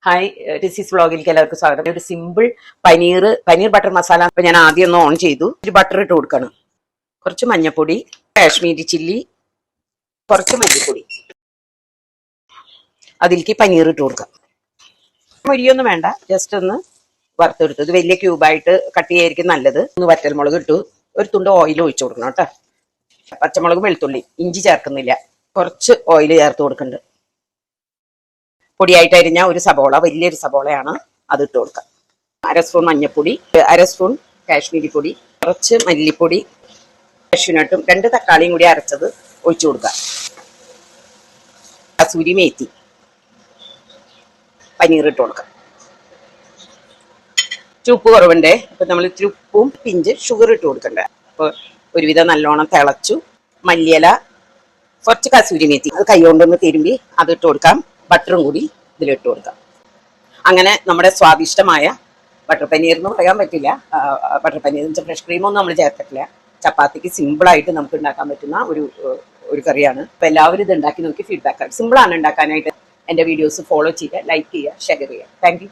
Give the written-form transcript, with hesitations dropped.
Hi, disease വ്ളോഗിലേക്ക് എല്ലാവർക്കും സ്വാഗതം. ഒരു സിമ്പിൾ പനീർ ബട്ടർ മസാല. അപ്പൊ ഞാൻ ആദ്യം ഒന്ന് ഓൺ ചെയ്തു. ഒരു ബട്ടർ ഇട്ട് കൊടുക്കണം. കുറച്ച് മഞ്ഞൾപ്പൊടി, കാശ്മീരി ചില്ലി, കുറച്ച് മല്ലിപ്പൊടി. അതിലേക്ക് പനീർ ഇട്ട് കൊടുക്കാം. മൊരിയൊന്നും വേണ്ട, ജസ്റ്റ് ഒന്ന് വറുത്തെടുത്തു. ഇത് വലിയ ക്യൂബായിട്ട് കട്ട് ചെയ്യായിരിക്കും നല്ലത്. ഒന്ന് വറ്റൽമുളക് ഇട്ടു. ഒരു തുണ്ട് ഓയിൽ ഒഴിച്ചു കൊടുക്കണം കേട്ടോ. പച്ചമുളക്, വെളുത്തുള്ളി, ഇഞ്ചി ചേർക്കുന്നില്ല. കുറച്ച് ഓയിൽ ചേർത്ത് കൊടുക്കുന്നുണ്ട്. പൊടിയായിട്ട് അരിഞ്ഞ ഒരു സബോള, വലിയൊരു സബോളയാണ്, അത് ഇട്ട് കൊടുക്കാം. 1/2 സ്പൂൺ മഞ്ഞൾപ്പൊടി, 1/2 സ്പൂൺ കാശ്മീരി പൊടി, കുറച്ച് മല്ലിപ്പൊടി, കാഷ്യൂനട്ടും 2 തക്കാളിയും കൂടി അരച്ചത് ഒഴിച്ചു കൊടുക്കാം. കസൂരി മേത്തി, പനീർ ഇട്ട് കൊടുക്കാം. ഉപ്പ് കുറവുണ്ട്, അപ്പൊ നമ്മൾ ഇത്തിരി ഉപ്പും പിഞ്ച് ഷുഗർ ഇട്ട് കൊടുക്കണ്ടേ. അപ്പൊ ഒരുവിധം നല്ലോണം തിളച്ചു. മല്ലിയില, കുറച്ച് കസൂരി മേത്തി, അത് കൈ കൊണ്ടൊന്ന് തിരുമ്പി അത് ഇട്ട് കൊടുക്കാം. ബട്ടറും കൂടി ഇതിലിട്ട് കൊടുക്കാം. അങ്ങനെ നമ്മുടെ സ്വാദിഷ്ടമായ ബട്ടർ പനീർ എന്ന് പറയാൻ പറ്റില്ല, ബട്ടർ പനീർ ഫ്രഷ് ക്രീമൊന്നും നമ്മൾ ചേർത്തിട്ടില്ല. ചപ്പാത്തിക്ക് സിമ്പിളായിട്ട് നമുക്ക് ഉണ്ടാക്കാൻ പറ്റുന്ന ഒരു കറിയാണ്. അപ്പൊ എല്ലാവരും ഇത് ഉണ്ടാക്കി നോക്കി ഫീഡ്ബാക്ക്. സിമ്പിളാണ് ഉണ്ടാക്കാനായിട്ട്. എൻ്റെ വീഡിയോസ് ഫോളോ ചെയ്യുക, ലൈക്ക് ചെയ്യുക, ഷെയർ ചെയ്യുക. Thank you.